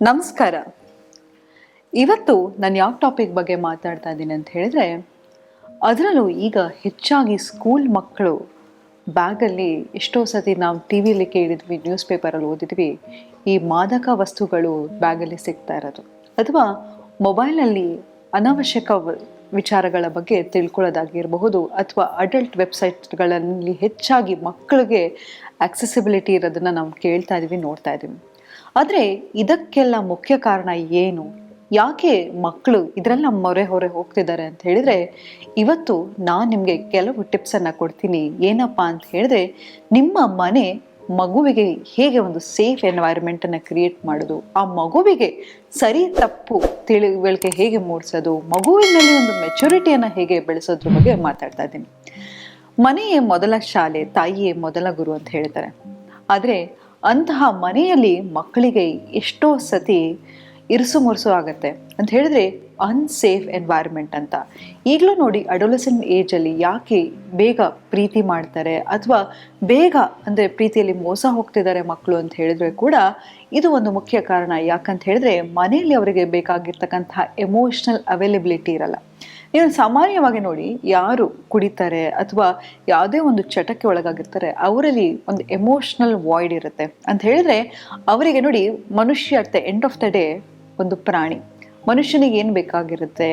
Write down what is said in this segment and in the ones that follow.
ನಮಸ್ಕಾರ. ಇವತ್ತು ನಾನು ಯಾವ ಟಾಪಿಕ್ ಬಗ್ಗೆ ಮಾತಾಡ್ತಾ ಇದ್ದೀನಿ ಅಂತ ಹೇಳಿದ್ರೆ, ಅದರಲ್ಲೂ ಈಗ ಹೆಚ್ಚಾಗಿ ಸ್ಕೂಲ್ ಮಕ್ಕಳು ಬ್ಯಾಗಲ್ಲಿ ಎಷ್ಟೋ ಸತಿ ನಾವು ಟಿ ವಿಲಿ ಕೇಳಿದ್ವಿ, ನ್ಯೂಸ್ ಪೇಪರಲ್ಲಿ ಓದಿದ್ವಿ, ಈ ಮಾದಕ ವಸ್ತುಗಳು ಬ್ಯಾಗಲ್ಲಿ ಸಿಗ್ತಾ ಇರೋದು, ಅಥವಾ ಮೊಬೈಲಲ್ಲಿ ಅನಾವಶ್ಯಕ ವಿಚಾರಗಳ ಬಗ್ಗೆ ತಿಳ್ಕೊಳ್ಳೋದಾಗಿರಬಹುದು, ಅಥವಾ ಅಡಲ್ಟ್ ವೆಬ್ಸೈಟ್ಗಳಲ್ಲಿ ಹೆಚ್ಚಾಗಿ ಮಕ್ಕಳಿಗೆ ಆಕ್ಸೆಸಿಬಿಲಿಟಿ ಇರೋದನ್ನು ನಾವು ಕೇಳ್ತಾ ಇದ್ದೀವಿ, ನೋಡ್ತಾ ಇದ್ದೀವಿ. ಆದರೆ ಇದಕ್ಕೆಲ್ಲ ಮುಖ್ಯ ಕಾರಣ ಏನು? ಯಾಕೆ ಮಕ್ಕಳು ಇದರೆಲ್ಲ ಮೊರೆ ಹೊರೆ ಹೋಗ್ತಿದ್ದಾರೆ ಅಂತ ಹೇಳಿದ್ರೆ, ಇವತ್ತು ನಾನು ನಿಮಗೆ ಕೆಲವು ಟಿಪ್ಸನ್ನು ಕೊಡ್ತೀನಿ. ಏನಪ್ಪ ಅಂತ ಹೇಳಿದ್ರೆ, ನಿಮ್ಮ ಮನೆ ಮಗುವಿಗೆ ಹೇಗೆ ಒಂದು ಸೇಫ್ ಎನ್ವೈರ್ಮೆಂಟನ್ನು ಕ್ರಿಯೇಟ್ ಮಾಡೋದು, ಆ ಮಗುವಿಗೆ ಸರಿ ತಪ್ಪು ತಿಳುವಳಿಕೆ ಹೇಗೆ ಮೂಡಿಸೋದು, ಮಗುವಿನಲ್ಲಿ ಒಂದು ಮೆಚುರಿಟಿಯನ್ನು ಹೇಗೆ ಬೆಳೆಸೋದ್ರ ಬಗ್ಗೆ ಮಾತಾಡ್ತಾ ಇದ್ದೀನಿ. ಮನೆಯೇ ಮೊದಲ ಶಾಲೆ, ತಾಯಿಯೇ ಮೊದಲ ಗುರು ಅಂತ ಹೇಳ್ತಾರೆ. ಆದರೆ ಅಂತಹ ಮನೆಯಲ್ಲಿ ಮಕ್ಕಳಿಗೆ ಎಷ್ಟೋ ಸತಿ ಇರುಸು ಮುರುಸು ಆಗುತ್ತೆ ಅಂತ ಹೇಳಿದ್ರೆ ಅನ್ಸೇಫ್ ಎನ್ವೈರ್ಮೆಂಟ್ ಅಂತ. ಈಗಲೂ ನೋಡಿ, ಅಡೋಲೆಸೆಂಟ್ ಏಜಲ್ಲಿ ಯಾಕೆ ಬೇಗ ಪ್ರೀತಿ ಮಾಡ್ತಾರೆ, ಅಥವಾ ಬೇಗ ಅಂದರೆ ಪ್ರೀತಿಯಲ್ಲಿ ಮೋಸ ಹೋಗ್ತಿದ್ದಾರೆ ಮಕ್ಕಳು ಅಂತ ಹೇಳಿದ್ರೆ ಕೂಡ ಇದು ಒಂದು ಮುಖ್ಯ ಕಾರಣ. ಯಾಕಂತ ಹೇಳಿದ್ರೆ ಮನೆಯಲ್ಲಿ ಅವರಿಗೆ ಬೇಕಾಗಿರ್ತಕ್ಕಂತಹ ಎಮೋಷ್ನಲ್ ಅವೈಲಬಿಲಿಟಿ ಇರಲ್ಲ. ನೀವು ಸಾಮಾನ್ಯವಾಗಿ ನೋಡಿ, ಯಾರು ಕುಡಿತಾರೆ ಅಥವಾ ಯಾವುದೇ ಒಂದು ಚಟಕ್ಕೆ ಒಳಗಾಗಿರ್ತಾರೆ, ಅವರಲ್ಲಿ ಒಂದು ಎಮೋಷ್ನಲ್ ವಾಯ್ಡ್ ಇರುತ್ತೆ ಅಂತ ಹೇಳಿದ್ರೆ ಅವರಿಗೆ ನೋಡಿ, ಮನುಷ್ಯ at the end of the day ಒಂದು ಪ್ರಾಣಿ. ಮನುಷ್ಯನಿಗೆ ಏನು ಬೇಕಾಗಿರುತ್ತೆ?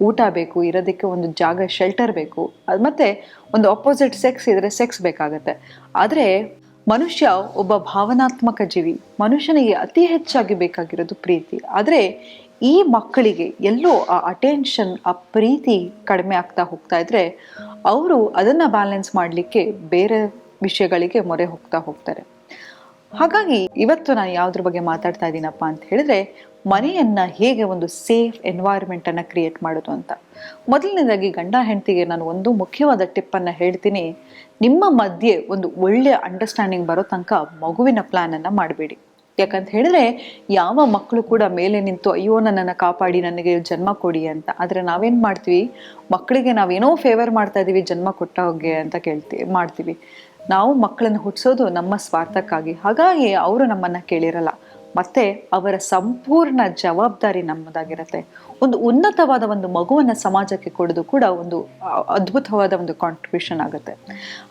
ಊಟ ಬೇಕು, ಇರೋದಕ್ಕೆ ಒಂದು ಜಾಗ, ಶೆಲ್ಟರ್ ಬೇಕು, ಮತ್ತು ಒಂದು ಅಪೋಸಿಟ್ ಸೆಕ್ಸ್ ಇದ್ದರೆ ಸೆಕ್ಸ್ ಬೇಕಾಗತ್ತೆ. ಆದರೆ ಮನುಷ್ಯ ಒಬ್ಬ ಭಾವನಾತ್ಮಕ ಜೀವಿ. ಮನುಷ್ಯನಿಗೆ ಅತಿ ಹೆಚ್ಚಾಗಿ ಬೇಕಾಗಿರೋದು ಪ್ರೀತಿ. ಆದರೆ ಈ ಮಕ್ಕಳಿಗೆ ಎಲ್ಲೋ ಆ ಅಟೆನ್ಷನ್, ಆ ಪ್ರೀತಿ ಕಡಿಮೆ ಆಗ್ತಾ ಹೋಗ್ತಾ ಇದ್ರೆ ಅವರು ಅದನ್ನು ಬ್ಯಾಲೆನ್ಸ್ ಮಾಡಲಿಕ್ಕೆ ಬೇರೆ ವಿಷಯಗಳಿಗೆ ಮೊರೆ ಹೋಗ್ತಾರೆ. ಹಾಗಾಗಿ ಇವತ್ತು ನಾನು ಯಾವುದ್ರ ಬಗ್ಗೆ ಮಾತಾಡ್ತಾ ಇದ್ದೀನಪ್ಪ ಅಂತ ಹೇಳಿದ್ರೆ, ಮನೆಯನ್ನು ಹೇಗೆ ಒಂದು ಸೇಫ್ ಎನ್ವೈರ್ಮೆಂಟನ್ನು ಕ್ರಿಯೇಟ್ ಮಾಡೋದು ಅಂತ. ಮೊದಲನೇದಾಗಿ ಗಂಡ ಹೆಂಡತಿಗೆ ನಾನು ಒಂದು ಮುಖ್ಯವಾದ ಟಿಪ್ಪನ್ನು ಹೇಳ್ತೀನಿ. ನಿಮ್ಮ ಮಧ್ಯೆ ಒಂದು ಒಳ್ಳೆಯ ಅಂಡರ್ಸ್ಟ್ಯಾಂಡಿಂಗ್ ಬರೋ ತನಕ ಮಗುವಿನ ಪ್ಲ್ಯಾನನ್ನು ಮಾಡಬೇಡಿ. ಯಾಕಂತ ಹೇಳಿದ್ರೆ ಯಾವ ಮಕ್ಕಳು ಕೂಡ ಮೇಲೆ ನಿಂತು ಅಯ್ಯೋ ನನ್ನನ್ನು ಕಾಪಾಡಿ, ನನಗೆ ಜನ್ಮ ಕೊಡಿ ಅಂತ. ಆದರೆ ನಾವೇನು ಮಾಡ್ತೀವಿ, ಮಕ್ಕಳಿಗೆ ನಾವೇನೋ ಫೇವರ್ ಮಾಡ್ತಾ ಇದ್ದೀವಿ, ಜನ್ಮ ಕೊಟ್ಟ ಹೋಗಿ ಅಂತ ಮಾಡ್ತೀವಿ. ನಾವು ಮಕ್ಕಳನ್ನು ಹುಟ್ಟಿಸೋದು ನಮ್ಮ ಸ್ವಾರ್ಥಕ್ಕಾಗಿ. ಹಾಗಾಗಿ ಅವರು ನಮ್ಮನ್ನು ಕೇಳಿರಲ್ಲ. ಮತ್ತು ಅವರ ಸಂಪೂರ್ಣ ಜವಾಬ್ದಾರಿ ನಮ್ಮದಾಗಿರುತ್ತೆ. ಒಂದು ಉನ್ನತವಾದ ಒಂದು ಮಗುವನ್ನು ಸಮಾಜಕ್ಕೆ ಕೊಡೋದು ಕೂಡ ಒಂದು ಅದ್ಭುತವಾದ ಒಂದು ಕಾಂಟ್ರಿಬ್ಯೂಷನ್ ಆಗುತ್ತೆ.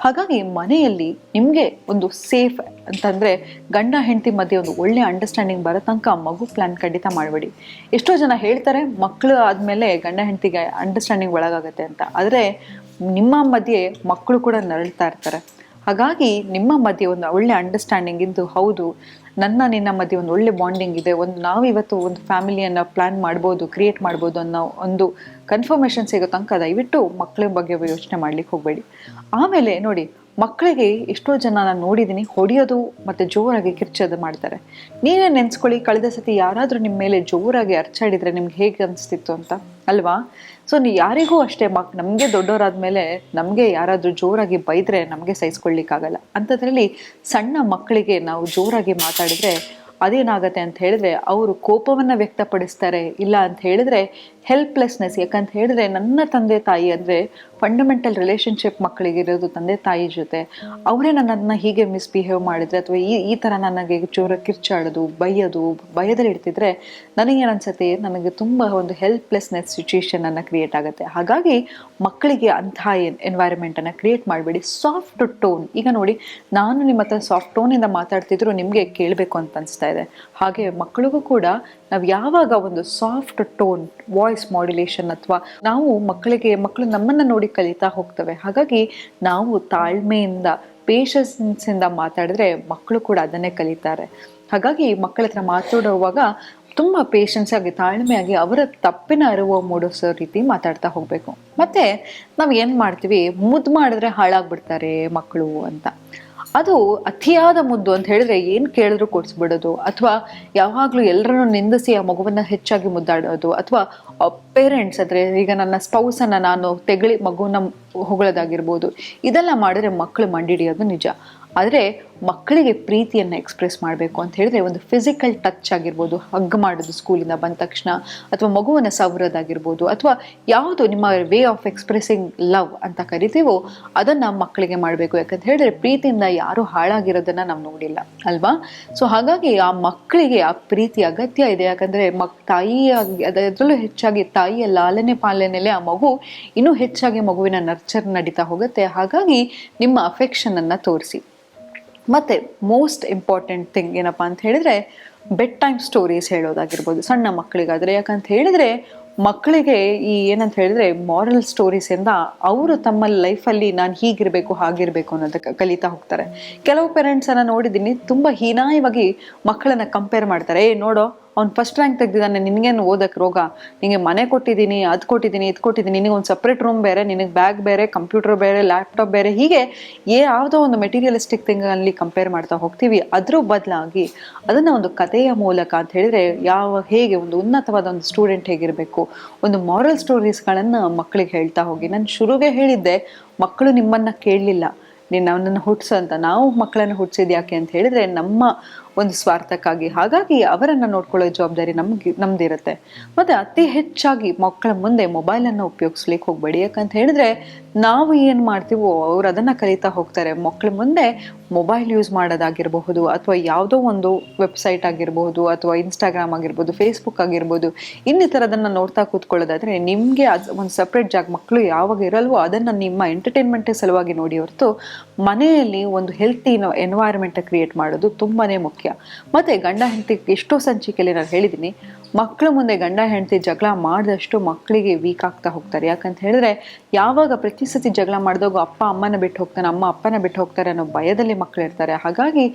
ಹಾಗಾಗಿ ಮನೆಯಲ್ಲಿ ನಿಮಗೆ ಒಂದು ಸೇಫ್ ಅಂತಂದರೆ ಗಂಡ ಹೆಂಡತಿ ಮಧ್ಯೆ ಒಂದು ಒಳ್ಳೆ ಅಂಡರ್ಸ್ಟ್ಯಾಂಡಿಂಗ್ ಬರೋ ತನಕ ಮಗು ಪ್ಲ್ಯಾನ್ ಖಂಡಿತ ಮಾಡಬೇಡಿ. ಎಷ್ಟೋ ಜನ ಹೇಳ್ತಾರೆ ಮಕ್ಕಳು ಆದಮೇಲೆ ಗಂಡ ಹೆಂಡತಿಗೆ ಅಂಡರ್ಸ್ಟ್ಯಾಂಡಿಂಗ್ ಒಳಗಾಗುತ್ತೆ ಅಂತ. ಆದರೆ ನಿಮ್ಮ ಮಧ್ಯೆ ಮಕ್ಕಳು ಕೂಡ ನರಳ್ತಾ ಇರ್ತಾರೆ. ಹಾಗಾಗಿ ನಿಮ್ಮ ಮಧ್ಯೆ ಒಂದು ಒಳ್ಳೆ ಅಂಡರ್ಸ್ಟ್ಯಾಂಡಿಂಗ್ ಇದ್ದು, ಹೌದು ನಿನ್ನ ಮಧ್ಯೆ ಒಂದು ಒಳ್ಳೆ ಬಾಂಡಿಂಗ್ ಇದೆ, ನಾವಿವತ್ತು ಒಂದು ಫ್ಯಾಮಿಲಿಯನ್ನು ಪ್ಲ್ಯಾನ್ ಮಾಡ್ಬೋದು, ಕ್ರಿಯೇಟ್ ಮಾಡ್ಬೋದು ಅನ್ನೋ ಒಂದು ಕನ್ಫರ್ಮೇಷನ್ ಸಿಗೋ ತನಕ ದಯವಿಟ್ಟು ಮಕ್ಕಳ ಬಗ್ಗೆ ಯೋಚನೆ ಮಾಡ್ಲಿಕ್ಕೆ ಹೋಗಬೇಡಿ. ಆಮೇಲೆ ನೋಡಿ, ಮಕ್ಕಳಿಗೆ ಎಷ್ಟೋ ಜನ ನಾನು ನೋಡಿದ್ದೀನಿ, ಹೊಡೆಯೋದು ಮತ್ತು ಜೋರಾಗಿ ಕಿರ್ಚೋದು ಮಾಡ್ತಾರೆ. ನೀವೇ ನೆನೆಸ್ಕೊಳ್ಳಿ, ಕಳೆದ ಸತಿ ಯಾರಾದರೂ ನಿಮ್ಮ ಮೇಲೆ ಜೋರಾಗಿ ಅರ್ಚಾಡಿದರೆ ನಿಮ್ಗೆ ಹೇಗೆ ಅನಿಸ್ತಿತ್ತು ಅಂತ, ಅಲ್ವಾ? ಸೊ ಯಾರಿಗೂ ಅಷ್ಟೇ, ನಮಗೆ ದೊಡ್ಡವರಾದ್ಮೇಲೆ ನಮಗೆ ಯಾರಾದರೂ ಜೋರಾಗಿ ಬೈದರೆ ನಮಗೆ ಸಹಿಸ್ಕೊಳ್ಳಿಕ್ಕಾಗಲ್ಲ. ಅಂಥದ್ರಲ್ಲಿ ಸಣ್ಣ ಮಕ್ಕಳಿಗೆ ನಾವು ಜೋರಾಗಿ ಮಾತಾಡಿದರೆ ಅದೇನಾಗತ್ತೆ ಅಂತ ಹೇಳಿದ್ರೆ ಅವರು ಕೋಪವನ್ನು ವ್ಯಕ್ತಪಡಿಸ್ತಾರೆ. ಇಲ್ಲ ಅಂತ ಹೇಳಿದ್ರೆ ಹೆಲ್ಪ್ಲೆಸ್ನೆಸ್. ಯಾಕಂತ ಹೇಳಿದ್ರೆ ನನ್ನ ತಂದೆ ತಾಯಿ ಅಂದರೆ ಫಂಡಮೆಂಟಲ್ ರಿಲೇಷನ್ಶಿಪ್ ಮಕ್ಕಳಿಗಿರೋದು ತಂದೆ ತಾಯಿ ಜೊತೆ. ಅವರೇ ನನ್ನನ್ನು ಹೀಗೆ ಮಿಸ್ಬಿಹೇವ್ ಮಾಡಿದರೆ, ಅಥವಾ ಈ ಥರ ನನಗೆ ಜೋರ ಕಿರ್ಚಾಡೋದು, ಭಯದಲ್ಲಿ ಇಡ್ತಿದ್ರೆ ನನಗೇನು ಅನ್ಸುತ್ತೆ, ನನಗೆ ತುಂಬ ಒಂದು ಹೆಲ್ಪ್ಲೆಸ್ನೆಸ್ ಸಿಚುಯೇಷನನ್ನು ಕ್ರಿಯೇಟ್ ಆಗುತ್ತೆ. ಹಾಗಾಗಿ ಮಕ್ಕಳಿಗೆ ಅಂತಹ ಎನ್ವೈರನ್ಮೆಂಟನ್ನು ಕ್ರಿಯೇಟ್ ಮಾಡಬೇಡಿ. Soft tone. ಈಗ ನೋಡಿ, ನಾನು ನಿಮ್ಮ ಹತ್ರ ಸಾಫ್ಟ್ ಟೋನಿಂದ ಮಾತಾಡ್ತಿದ್ರು ನಿಮಗೆ ಕೇಳಬೇಕು ಅಂತ ಅನಿಸ್ತಾ ಇದೆ. ಹಾಗೆ ಮಕ್ಕಳಿಗೂ ಕೂಡ ನಾವು ಯಾವಾಗ ಒಂದು ಸಾಫ್ಟ್ ಟೋನ್, ವಾಯ್ಸ್ ಮಾಡ್ಯುಲೇಷನ್, ಅಥವಾ ಮಕ್ಕಳು ನಮ್ಮನ್ನು ನೋಡಿ ಕಲಿತಾ ಹೋಗ್ತವೆ. ಹಾಗಾಗಿ ನಾವು ತಾಳ್ಮೆಯಿಂದ, ಪೇಷನ್ಸಿಂದ ಮಾತಾಡಿದ್ರೆ ಮಕ್ಕಳು ಕೂಡ ಅದನ್ನೇ ಕಲಿತಾರೆ. ಹಾಗಾಗಿ ಮಕ್ಕಳ ಹತ್ರ ಮಾತಾಡುವಾಗ ತುಂಬ ಪೇಷನ್ಸ್ ಆಗಿ, ತಾಳ್ಮೆಯಾಗಿ, ಅವರ ತಪ್ಪಿನ ಅರಿವು ಮೂಡಿಸೋ ರೀತಿ ಮಾತಾಡ್ತಾ ಹೋಗಬೇಕು. ಮತ್ತು ನಾವು ಏನು ಮಾಡ್ತೀವಿ, ಮುದ್ದು ಮಾಡಿದ್ರೆ ಹಾಳಾಗ್ಬಿಡ್ತಾರೆ ಮಕ್ಕಳು ಅಂತ. ಅದು ಅತಿಯಾದ ಮುದ್ದು ಅಂತ ಹೇಳಿದ್ರೆ ಏನು ಕೇಳಿದ್ರು ಕೊಡಿಸ್ಬಿಡೋದು, ಅಥವಾ ಯಾವಾಗಲೂ ಎಲ್ಲರನ್ನೂ ನಿಂದಿಸಿ ಆ ಮಗುವನ್ನು ಹೆಚ್ಚಾಗಿ ಮುದ್ದಾಡೋದು, ಅಥವಾ ಪೇರೆಂಟ್ಸ್ ಅಂದರೆ ಈಗ ನನ್ನ ಸ್ಪೌಸನ್ನು ನಾನು ತೆಗಳಿ ಮಗುವನ್ನ ಹೊಗಳೋದಾಗಿರ್ಬೋದು. ಇದೆಲ್ಲ ಮಾಡಿದ್ರೆ ಮಕ್ಕಳು ಮಂಡಿಡಿಯೋದು ನಿಜ. ಆದರೆ ಮಕ್ಕಳಿಗೆ ಪ್ರೀತಿಯನ್ನು ಎಕ್ಸ್ಪ್ರೆಸ್ ಮಾಡಬೇಕು ಅಂತ ಹೇಳಿದ್ರೆ ಒಂದು ಫಿಸಿಕಲ್ ಟಚ್ ಆಗಿರ್ಬೋದು, ಹಗ್ ಮಾಡೋದು ಸ್ಕೂಲಿಂದ ಬಂದ ತಕ್ಷಣ, ಅಥವಾ ಮಗುವನ್ನು ಸವರೋದಾಗಿರ್ಬೋದು, ಅಥವಾ ಯಾವುದು ನಿಮ್ಮ ವೇ ಆಫ್ ಎಕ್ಸ್ಪ್ರೆಸಿಂಗ್ ಲವ್ ಅಂತ ಕರಿತೀವೋ ಅದನ್ನು ಮಕ್ಕಳಿಗೆ ಮಾಡಬೇಕು. ಯಾಕಂತ ಹೇಳಿದ್ರೆ ಪ್ರೀತಿಯಿಂದ ಯಾರೂ ಹಾಳಾಗಿರೋದನ್ನು ನಾವು ನೋಡಿಲ್ಲ ಅಲ್ವಾ. ಸೊ ಹಾಗಾಗಿ ಆ ಮಕ್ಕಳಿಗೆ ಆ ಪ್ರೀತಿ ಅಗತ್ಯ ಇದೆ. ಯಾಕಂದರೆ ಅದರಲ್ಲೂ ಹೆಚ್ಚಾಗಿ ತಾಯಿಯ ಲಾಲನೆ ಪಾಲನೆಯಲ್ಲೇ ಆ ಮಗು ಇನ್ನೂ ಹೆಚ್ಚಾಗಿ ಮಗುವಿನ ನರ್ಚರ್ ನಡೀತಾ ಹೋಗುತ್ತೆ. ಹಾಗಾಗಿ ನಿಮ್ಮ ಅಫೆಕ್ಷನನ್ನು ತೋರಿಸಿ. ಮತ್ತು ಮೋಸ್ಟ್ ಇಂಪಾರ್ಟೆಂಟ್ ಥಿಂಗ್ ಏನಪ್ಪ ಅಂತ ಹೇಳಿದರೆ ಬೆಡ್ ಟೈಮ್ ಸ್ಟೋರೀಸ್ ಹೇಳೋದಾಗಿರ್ಬೋದು ಸಣ್ಣ ಮಕ್ಕಳಿಗಾದರೆ. ಯಾಕಂತ ಹೇಳಿದರೆ ಮಕ್ಕಳಿಗೆ ಈ ಏನಂತ ಹೇಳಿದ್ರೆ ಮಾರಲ್ ಸ್ಟೋರೀಸಿಂದ ಅವರು ತಮ್ಮ ಲೈಫಲ್ಲಿ ನಾನು ಹೀಗಿರಬೇಕು ಹಾಗಿರಬೇಕು ಅನ್ನೋದಕ್ಕೆ ಕಲಿತಾ ಹೋಗ್ತಾರೆ. ಕೆಲವು ಪೇರೆಂಟ್ಸನ್ನು ನೋಡಿದ್ದೀನಿ ತುಂಬ ಹೀನಾಯವಾಗಿ ಮಕ್ಕಳನ್ನು ಕಂಪೇರ್ ಮಾಡ್ತಾರೆ. ನೋಡೋ ಅವ್ನು ಫಸ್ಟ್ ರ್ಯಾಂಕ್ ತೆಗ್ದಿದ್ದಾನೆ, ನಿನಗೇನು ಓದಕ್ಕೆ ರೋಗ, ನಿನಗೆ ಮನೆ ಕೊಟ್ಟಿದ್ದೀನಿ, ಅದು ಕೊಟ್ಟಿದ್ದೀನಿ, ಇದು ಕೊಟ್ಟಿದ್ದೀನಿ, ನಿನಗೆ ಒಂದು ಸಪ್ರೇಟ್ ರೂಮ್ ಬೇರೆ, ನಿನಗೆ ಬ್ಯಾಗ್ ಬೇರೆ, ಕಂಪ್ಯೂಟರ್ ಬೇರೆ, ಲ್ಯಾಪ್ಟಾಪ್ ಬೇರೆ, ಹೀಗೆ ಯಾವುದೋ ಒಂದು ಮೆಟೀರಿಯಲಿಸ್ಟಿಕ್ ಥಿಂಗಲ್ಲಿ ಕಂಪೇರ್ ಮಾಡ್ತಾ ಹೋಗ್ತೀವಿ. ಅದ್ರ ಬದಲಾಗಿ ಅದನ್ನು ಒಂದು ಕಥೆಯ ಮೂಲಕ ಅಂತ ಹೇಳಿದರೆ ಹೇಗೆ ಒಂದು ಉನ್ನತವಾದ ಒಂದು ಸ್ಟೂಡೆಂಟ್ ಹೇಗಿರಬೇಕು, ಒಂದು ಮಾರಲ್ ಸ್ಟೋರೀಸ್ಗಳನ್ನು ಮಕ್ಕಳಿಗೆ ಹೇಳ್ತಾ ಹೋಗಿ. ನಾನು ಶುರುವೇ ಹೇಳಿದ್ದೆ, ಮಕ್ಕಳು ನಿಮ್ಮನ್ನು ಕೇಳಲಿಲ್ಲ, ನೀನು ನನ್ನನ್ನು ಹುಟ್ಟಿಸು ಅಂತ. ನಾವು ಮಕ್ಕಳನ್ನು ಹುಟ್ಟಿಸಿದ್ದು ಯಾಕೆ ಅಂತ ಹೇಳಿದರೆ ನಮ್ಮ ಒಂದು ಸ್ವಾರ್ಥಕ್ಕಾಗಿ. ಹಾಗಾಗಿ ಅವರನ್ನು ನೋಡ್ಕೊಳ್ಳೋ ಜವಾಬ್ದಾರಿ ನಮ್ದಿರುತ್ತೆ. ಮತ್ತು ಅತಿ ಹೆಚ್ಚಾಗಿ ಮಕ್ಕಳ ಮುಂದೆ ಮೊಬೈಲನ್ನು ಉಪಯೋಗಿಸ್ಲಿಕ್ಕೆ ಹೋಗಬೇಡಿ. ಯಾಕಂತ ಹೇಳಿದ್ರೆ ನಾವು ಏನು ಮಾಡ್ತೀವೋ ಅವ್ರು ಅದನ್ನು ಕಲಿತಾ ಹೋಗ್ತಾರೆ. ಮಕ್ಕಳ ಮುಂದೆ ಮೊಬೈಲ್ ಯೂಸ್ ಮಾಡೋದಾಗಿರಬಹುದು, ಅಥವಾ ಯಾವುದೋ ಒಂದು ವೆಬ್ಸೈಟ್ ಆಗಿರ್ಬೋದು, ಅಥವಾ ಇನ್ಸ್ಟಾಗ್ರಾಮ್ ಆಗಿರ್ಬೋದು, ಫೇಸ್ಬುಕ್ ಆಗಿರ್ಬೋದು, ಇನ್ನಿತರದನ್ನು ನೋಡ್ತಾ ಕೂತ್ಕೊಳ್ಳೋದಾದರೆ ನಿಮಗೆ ಒಂದು ಸಪ್ರೇಟ್ ಜಾಗ ಮಕ್ಕಳು ಯಾವಾಗ ಇರಲ್ವೋ ಅದನ್ನು ನಿಮ್ಮ ಎಂಟರ್ಟೈನ್ಮೆಂಟ್ ಸಲುವಾಗಿ ನೋಡಿ ಹೊರತು ಮನೆಯಲ್ಲಿ ಒಂದು ಹೆಲ್ತಿ ಎನ್ವೈರ್ಮೆಂಟ್ ಕ್ರಿಯೇಟ್ ಮಾಡೋದು ತುಂಬಾ ಮುಖ್ಯ. ಮತ್ತೆ ಗಂಡ ಹೆಂಡತಿ ಎಷ್ಟೋ ಸಂಚಿಕೆಯಲ್ಲಿ ನಾನು ಹೇಳಿದ್ದೀನಿ, ಮಕ್ಕಳು ಮುಂದೆ ಗಂಡ ಹೆಂಡತಿ ಜಗಳ ಮಾಡಿದಷ್ಟು ಮಕ್ಕಳಿಗೆ ವೀಕ್ ಆಗ್ತಾ ಹೋಗ್ತಾರೆ. ಯಾಕಂತ ಹೇಳಿದ್ರೆ ಯಾವಾಗ ಪ್ರತಿ ಸತಿ ಜಗಳ ಮಾಡಿದಾಗ ಅಪ್ಪ ಅಮ್ಮನ ಬಿಟ್ಟು ಹೋಗ್ತಾನೆ, ಅಮ್ಮ ಅಪ್ಪನ ಬಿಟ್ಟು ಹೋಗ್ತಾರೆ ಅನ್ನೋ ಭಯದಲ್ಲಿ ಮಕ್ಕಳು ಇರ್ತಾರೆ. ಹಾಗಾಗಿ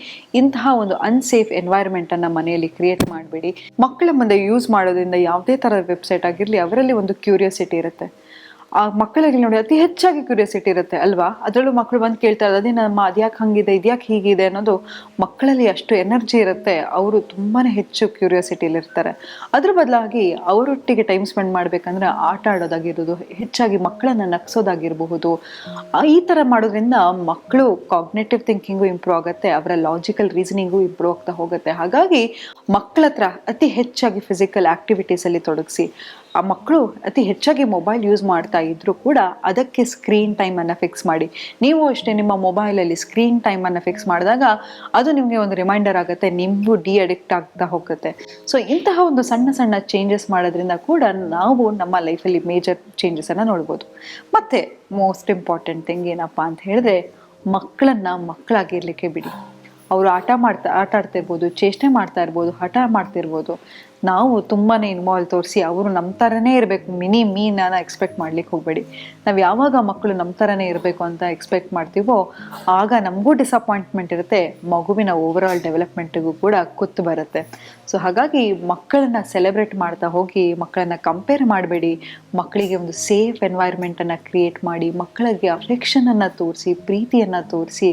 ಇಂತಹ ಒಂದು ಅನ್ಸೇಫ್ ಎನ್ವೈರ್ಮೆಂಟನ್ನು ಮನೆಯಲ್ಲಿ ಕ್ರಿಯೇಟ್ ಮಾಡಬೇಡಿ. ಮಕ್ಕಳ ಮುಂದೆ ಯೂಸ್ ಮಾಡೋದ್ರಿಂದ ಯಾವುದೇ ಥರದ ವೆಬ್ಸೈಟ್ ಆಗಿರಲಿ ಅವರಲ್ಲಿ ಒಂದು ಕ್ಯೂರಿಯಾಸಿಟಿ ಇರುತ್ತೆ. ಆ ಮಕ್ಕಳಿಗೆ ನೋಡಿ ಅತಿ ಹೆಚ್ಚಾಗಿ ಕ್ಯೂರಿಯಾಸಿಟಿ ಇರುತ್ತೆ ಅಲ್ವಾ. ಅದರಲ್ಲೂ ಮಕ್ಕಳು ಬಂದು ಕೇಳ್ತಾರೆ, ಅದೇ ನಮ್ಮ ಅದ್ಯಾಕೆ ಹಂಗಿದೆ, ಇದ್ಯಾಕೆ ಹೀಗಿದೆ ಅನ್ನೋದು ಮಕ್ಕಳಲ್ಲಿ ಅಷ್ಟು ಎನರ್ಜಿ ಇರುತ್ತೆ. ಅವರು ತುಂಬಾ ಹೆಚ್ಚು ಕ್ಯೂರಿಯಾಸಿಟಿಲಿ ಇರ್ತಾರೆ. ಅದ್ರ ಬದಲಾಗಿ ಅವರೊಟ್ಟಿಗೆ ಟೈಮ್ ಸ್ಪೆಂಡ್ ಮಾಡಬೇಕಂದ್ರೆ ಆಟ ಆಡೋದಾಗಿರ್ಬೋದು, ಹೆಚ್ಚಾಗಿ ಮಕ್ಕಳನ್ನು ನಗ್ಸೋದಾಗಿರಬಹುದು. ಈ ಥರ ಮಾಡೋದ್ರಿಂದ ಮಕ್ಕಳು ಕಾಗ್ನೇಟಿವ್ ಥಿಂಕಿಂಗು ಇಂಪ್ರೂವ್ ಆಗುತ್ತೆ, ಅವರ ಲಾಜಿಕಲ್ ರೀಸನಿಂಗು ಇಂಪ್ರೂವ್ ಆಗ್ತಾ ಹೋಗುತ್ತೆ. ಹಾಗಾಗಿ ಮಕ್ಕಳ ಹತ್ರ ಅತಿ ಹೆಚ್ಚಾಗಿ ಫಿಸಿಕಲ್ ಆ್ಯಕ್ಟಿವಿಟೀಸಲ್ಲಿ ತೊಡಗಿಸಿ. ಆ ಮಕ್ಕಳು ಅತಿ ಹೆಚ್ಚಾಗಿ ಮೊಬೈಲ್ ಯೂಸ್ ಮಾಡ್ತಾ ಇದ್ರೂ ಕೂಡ ಅದಕ್ಕೆ ಸ್ಕ್ರೀನ್ ಟೈಮನ್ನು ಫಿಕ್ಸ್ ಮಾಡಿ. ನೀವು ಅಷ್ಟೇ ನಿಮ್ಮ ಮೊಬೈಲಲ್ಲಿ ಸ್ಕ್ರೀನ್ ಟೈಮನ್ನು ಫಿಕ್ಸ್ ಮಾಡಿದಾಗ ಅದು ನಿಮಗೆ ಒಂದು ರಿಮೈಂಡರ್ ಆಗುತ್ತೆ, ನಿಮಗೂ ಅಡಿಕ್ಟ್ ಆಗ್ತಾ ಹೋಗುತ್ತೆ. ಸೊ ಇಂತಹ ಒಂದು ಸಣ್ಣ ಸಣ್ಣ ಚೇಂಜಸ್ ಮಾಡೋದ್ರಿಂದ ಕೂಡ ನಾವು ನಮ್ಮ ಲೈಫಲ್ಲಿ ಮೇಜರ್ ಚೇಂಜಸನ್ನು ನೋಡ್ಬೋದು. ಮತ್ತು ಮೋಸ್ಟ್ ಇಂಪಾರ್ಟೆಂಟ್ ಥಿಂಗ್ ಏನಪ್ಪ ಅಂತ ಹೇಳಿದ್ರೆ ಮಕ್ಕಳನ್ನು ಮಕ್ಕಳಾಗಿರ್ಲಿಕ್ಕೆ ಬಿಡಿ. ಅವರು ಆಟ ಆಡ್ತಿರ್ಬೋದು, ಚೇಷ್ಟೆ ಮಾಡ್ತಾ ಇರ್ಬೋದು, ಹಠ ಮಾಡ್ತಿರ್ಬೋದು. ನಾವು ತುಂಬಾ ಇನ್ವಾಲ್ವ್ ತೋರಿಸಿ ಅವರು ನಮ್ಮ ಥರನೇ ಇರಬೇಕು ಮೀನನ್ನು ಎಕ್ಸ್ಪೆಕ್ಟ್ ಮಾಡ್ಲಿಕ್ಕೆ ಹೋಗಬೇಡಿ. ನಾವು ಯಾವಾಗ ಮಕ್ಕಳು ನಮ್ಮ ಥರನೇ ಇರಬೇಕು ಅಂತ ಎಕ್ಸ್ಪೆಕ್ಟ್ ಮಾಡ್ತೀವೋ ಆಗ ನಮಗೂ ಡಿಸಪಾಯಿಂಟ್ಮೆಂಟ್ ಇರುತ್ತೆ, ಮಗುವಿನ ಓವರ್ ಆಲ್ ಡೆವಲಪ್ಮೆಂಟಿಗೂ ಕೂಡ ಕುತ್ತು ಬರುತ್ತೆ. ಸೊ ಹಾಗಾಗಿ ಮಕ್ಕಳನ್ನು ಸೆಲೆಬ್ರೇಟ್ ಮಾಡ್ತಾ ಹೋಗಿ, ಮಕ್ಕಳನ್ನು ಕಂಪೇರ್ ಮಾಡಬೇಡಿ. ಮಕ್ಕಳಿಗೆ ಒಂದು ಸೇಫ್ ಎನ್ವೈರ್ಮೆಂಟನ್ನು ಕ್ರಿಯೇಟ್ ಮಾಡಿ, ಮಕ್ಕಳಿಗೆ ಅಫೆಕ್ಷನನ್ನು ತೋರಿಸಿ, ಪ್ರೀತಿಯನ್ನು ತೋರಿಸಿ.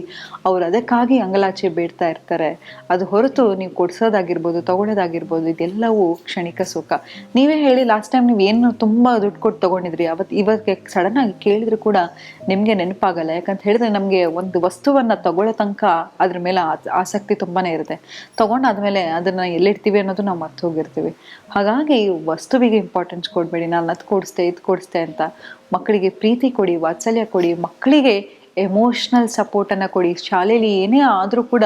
ಅವರು ಅದಕ್ಕಾಗಿ ಅಂಗಲಾಚೆ ಬೇಡ್ತಾ ಇರ್ತಾರೆ. ಅದು ಹೊರತು ನೀವು ಕೊಡಿಸೋದಾಗಿರ್ಬೋದು, ತಗೊಳ್ಳೋದಾಗಿರ್ಬೋದು, ಇದೆಲ್ಲವೂ ಕ್ಷಣಿಕ ಸುಖ. ನೀವೇ ಹೇಳಿ, ಲಾಸ್ಟ್ ಟೈಮ್ ನೀವು ಏನು ತುಂಬ ದುಡ್ಡು ಕೊಟ್ಟು ತೊಗೊಂಡಿದ್ರಿ, ಇವತ್ತಿಗೆ ಸಡನ್ ಆಗಿ ಕೇಳಿದ್ರು ಕೂಡ ನಿಮಗೆ ನೆನಪಾಗಲ್ಲ. ಯಾಕಂತ ಹೇಳಿದ್ರೆ ನಮಗೆ ಒಂದು ವಸ್ತುವನ್ನು ತಗೊಳ್ಳೋ ತನಕ ಅದ್ರ ಮೇಲೆ ಆಸಕ್ತಿ ತುಂಬಾ ಇರುತ್ತೆ. ತೊಗೊಂಡಾದ್ಮೇಲೆ ಅದನ್ನು ಎಲ್ಲಿಡ್ತೀವಿ ಅನ್ನೋದು ನಾವು ಮರ್ತು ಹೋಗಿರ್ತೀವಿ. ಹಾಗಾಗಿ ವಸ್ತುವಿಗೆ ಇಂಪಾರ್ಟೆನ್ಸ್ ಕೊಡಬೇಡಿ. ನಾನು ಅದು ಕೊಡಿಸ್ದೆ, ಇದು ಕೊಡಿಸ್ದೆ ಅಂತ. ಮಕ್ಕಳಿಗೆ ಪ್ರೀತಿ ಕೊಡಿ, ವಾತ್ಸಲ್ಯ ಕೊಡಿ, ಮಕ್ಕಳಿಗೆ ಎಮೋಷ್ನಲ್ ಸಪೋರ್ಟನ್ನು ಕೊಡಿ. ಶಾಲೆಯಲ್ಲಿ ಏನೇ ಆದರೂ ಕೂಡ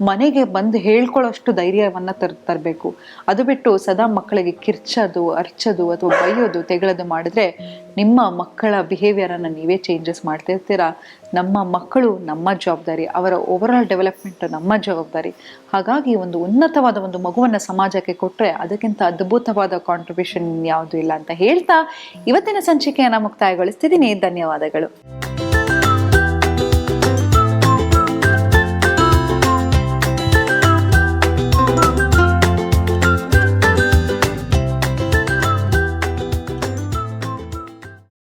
ಮನೆಗೆ ಬಂದು ಹೇಳ್ಕೊಳ್ಳೋಷ್ಟು ಧೈರ್ಯವನ್ನು ತರಬೇಕು. ಅದು ಬಿಟ್ಟು ಸದಾ ಮಕ್ಕಳಿಗೆ ಕಿರ್ಚೋದು, ಅರ್ಚೋದು ಅಥವಾ ಬೈಯೋದು, ತೆಗಳೋದು ಮಾಡಿದ್ರೆ ನಿಮ್ಮ ಮಕ್ಕಳ ಬಿಹೇವಿಯರನ್ನು ನೀವೇ ಚೇಂಜಸ್ ಮಾಡ್ತಿರ್ತೀರ. ನಮ್ಮ ಮಕ್ಕಳು ನಮ್ಮ ಜವಾಬ್ದಾರಿ, ಅವರ ಓವರ್ ಆಲ್ ಡೆವಲಪ್ಮೆಂಟ್ ನಮ್ಮ ಜವಾಬ್ದಾರಿ. ಹಾಗಾಗಿ ಒಂದು ಉನ್ನತವಾದ ಒಂದು ಮಗುವನ್ನು ಸಮಾಜಕ್ಕೆ ಕೊಟ್ಟರೆ ಅದಕ್ಕಿಂತ ಅದ್ಭುತವಾದ ಕಾಂಟ್ರಿಬ್ಯೂಷನ್ ಯಾವುದೂ ಇಲ್ಲ ಅಂತ ಹೇಳ್ತಾ ಇವತ್ತಿನ ಸಂಚಿಕೆಯನ್ನು ಮುಕ್ತಾಯಗೊಳಿಸ್ತಿದ್ದೀನಿ. ಧನ್ಯವಾದಗಳು.